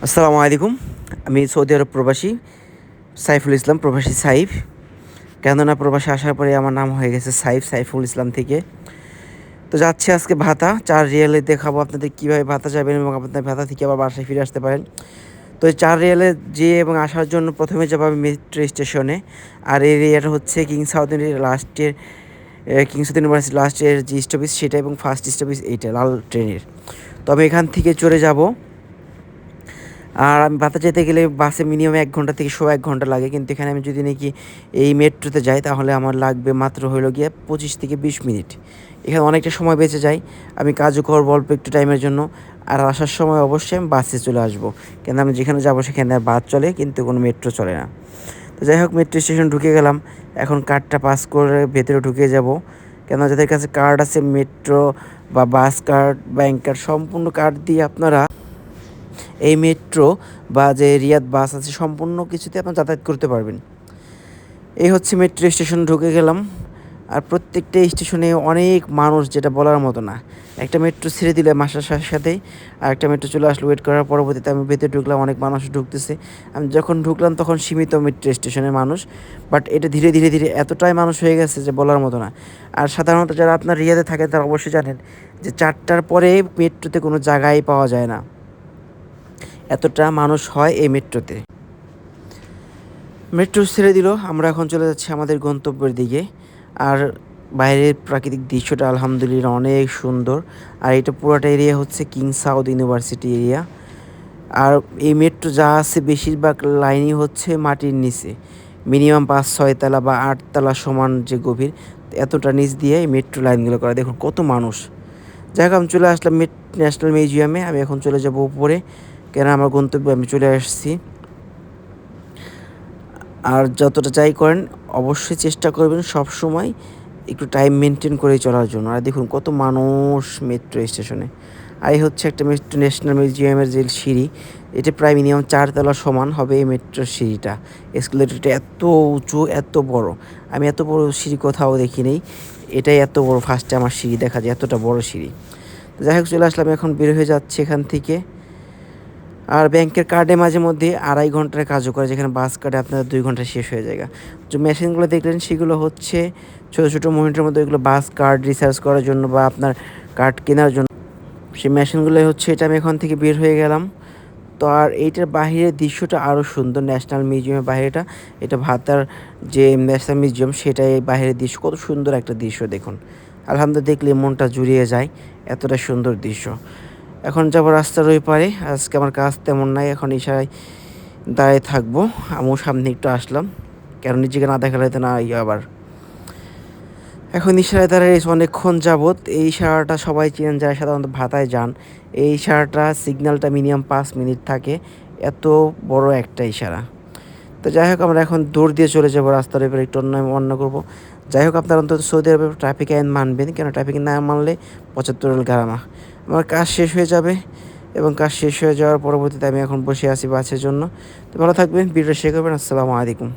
আসসালামু আলাইকুম। আমি সৌদি আরব প্রবাসী সাইফুল ইসলাম, প্রবাসী সাইফ। কেননা প্রবাসে আসার পরে আমার নাম হয়ে গেছে সাইফুল ইসলাম থেকে। তো যাচ্ছি আজকে ভাতা 4 রিয়ালে দেখাবো আপনাদের কীভাবে ভাতা যাবেন এবং আপনার ভাতা থেকে আবার বাসায় ফিরে আসতে পারেন। তো এই 4 রিয়ালে যেয়ে এবং আসার জন্য প্রথমে যাবো আমি মেট্রো স্টেশনে। আর এই এরিয়াটা হচ্ছে কিং সাউথের লাস্টের কিং সাউথ ইউনিভার্সিটি লাস্টের যে স্টপেজ সেটা এবং ফার্স্ট স্টপেজ এইটা লাল ট্রেনের। তো আমি এখান থেকে চলে যাব। আর আমি ভাতা যেতে গেলে বাসে মিনিমাম 1 ঘন্টা থেকে 1 ঘন্টা লাগে, কিন্তু এখানে আমি যদি নাকি এই মেট্রোতে যাই তাহলে আমার লাগবে মাত্র হলো গিয়ে 25 থেকে 20 মিনিট। এখানে অনেকটা সময় বেঁচে যায়। আমি কাজও করবো অল্প একটু টাইমের জন্য। আর আসার সময় অবশ্যই আমি বাসে চলে আসবো, কেন আমি যেখানে যাবো সেখানে বাস চলে কিন্তু কোনো মেট্রো চলে না। তো যাই হোক, মেট্রো স্টেশন ঢুকে গেলাম। এখন কার্ডটা পাস করে ভেতরে ঢুকে যাব, কেন যাদের কাছে কার্ড আছে মেট্রো বা বাস কার্ড, ব্যাংক কার্ড, সম্পূর্ণ কার্ড দিয়ে আপনারা এই মেট্রো বা যে রিয়াদ বাস আছে সম্পূর্ণ কিছুতে আপনার যাতায়াত করতে পারবেন। এই হচ্ছে মেট্রো স্টেশন ঢুকে গেলাম। আর প্রত্যেকটা স্টেশনে অনেক মানুষ, যেটা বলার মতো না। একটা মেট্রো ছেড়ে দিলে মাসার সাথে সাথেই আর একটা মেট্রো চলে আসলো। ওয়েট করার পরবর্তীতে আমি ভেতরে ঢুকলাম, অনেক মানুষ ঢুকতেছে। আমি যখন ঢুকলাম তখন সীমিত মেট্রো স্টেশনের মানুষ, বাট এটা ধীরে ধীরে ধীরে এতটাই মানুষ হয়ে গেছে যে বলার মতো না। আর সাধারণত যারা আপনার রিয়াদে থাকেন তারা অবশ্যই জানেন যে 4টার পরে মেট্রোতে কোনো জায়গায় পাওয়া যায় না, এতটা মানুষ হয় এই মেট্রোতে। মেট্রো ছেড়ে দিল, আমরা এখন চলে যাচ্ছি আমাদের গন্তব্যের দিকে। আর বাইরের প্রাকৃতিক দৃশ্যটা আলহামদুলিল্লাহ অনেক সুন্দর। আর এটা পুরোটা এরিয়া হচ্ছে কিং সাউথ ইউনিভার্সিটি এরিয়া। আর এই মেট্রো যা আছে বেশিরভাগ লাইনই হচ্ছে মাটির নিচে, মিনিমাম 5-6 তলা বা 8 তলা সমান যে গভীর, এতটা নিচ দিয়ে এই মেট্রো লাইনগুলো করা। দেখুন কত মানুষ। যাই হোক, আমি চলে আসলাম ন্যাশনাল মিউজিয়ামে। আমি এখন চলে যাব উপরে, কেন আমার গন্তব্যে আমি চলে আসছি। আর যতটা যাই করেন অবশ্যই চেষ্টা করবেন সব সময় একটু টাইম মেনটেন করে চলার জন্য। আর দেখুন কত মানুষ মেট্রো স্টেশনে। আর এই হচ্ছে একটা মেট্রো ন্যাশনাল মিউজিয়ামের যে সিঁড়ি, এটা প্রায় মিনিমাম 4 তলা সমান হবে এই মেট্রোর সিঁড়িটা। এসকেলেটরটা এত উঁচু, এত বড়। আমি এত বড় সিঁড়ি কোথাও দেখি নেই, এটাই এত বড়, ফার্স্টে আমার সিঁড়ি দেখা যায়, এতটা বড় সিঁড়ি। যাই হোক, চলে আসলাম, এখন বের হয়ে যাচ্ছে এখান থেকে। আর ব্যাংকের কার্ডে মাঝে মধ্যে 2.5 ঘন্টার কাজও করে, যেখানে বাস কার্ডে আপনার 2 ঘন্টা শেষ হয়ে যায়। যে মেশিনগুলো দেখলেন সেগুলো হচ্ছে ছোটো ছোটো মনিটরের মধ্যে, এগুলো বাস কার্ড রিচার্জ করার জন্য বা আপনার কার্ড কেনার জন্য সেই মেশিনগুলোই হচ্ছে। এটা আমি এখান থেকে বের হয়ে গেলাম। তো আর এইটার বাহিরের দৃশ্যটা আরও সুন্দর, ন্যাশনাল মিউজিয়ামের বাইরেটা। এটা ভাতার যে ন্যাশনাল মিউজিয়াম সেটাই বাইরের দৃশ্য, কত সুন্দর একটা দৃশ্য দেখুন। আলহামদুলিল্লাহ, দেখলে মনটা জুড়িয়ে যায়, এতটা সুন্দর দৃশ্য। এখন যাব রাস্তার ওই পারে। আজকে আমার কাজ তেমন নাই, এখন ইশারায় দাঁড়িয়ে থাকবো। আমিও সামনে একটু আসলাম, কেন নিজেকে না দেখালে তো না আবার। এখন ইশারায় দাঁড়িয়ে অনেকক্ষণ যাবৎ। এই ইশারাটা সবাই চেনেন যারা সাধারণত ভাতায় যান। এই ইশারাটা সিগন্যালটা মিনিমাম 5 মিনিট থাকে, এত বড় একটা ইশারা। তো যাই হোক, আমরা এখন দৌড় দিয়ে চলে যাবো রাস্তার এবার একটু অন্য করবো। যাই হোক, আপনারা অন্তত সৌদি আরবে ট্রাফিক আইন মানবেন, কেন ট্রাফিক না মানলে 75 গারামা। আমার কাজ শেষ হয়ে যাবে এবং কাজ শেষ হয়ে যাওয়ার পরবর্তীতে আমি এখন বসে আছি বাসের জন্য। তো ভালো থাকবেন, ভিডিও শেয়ার করবেন। আসসালামু আলাইকুম।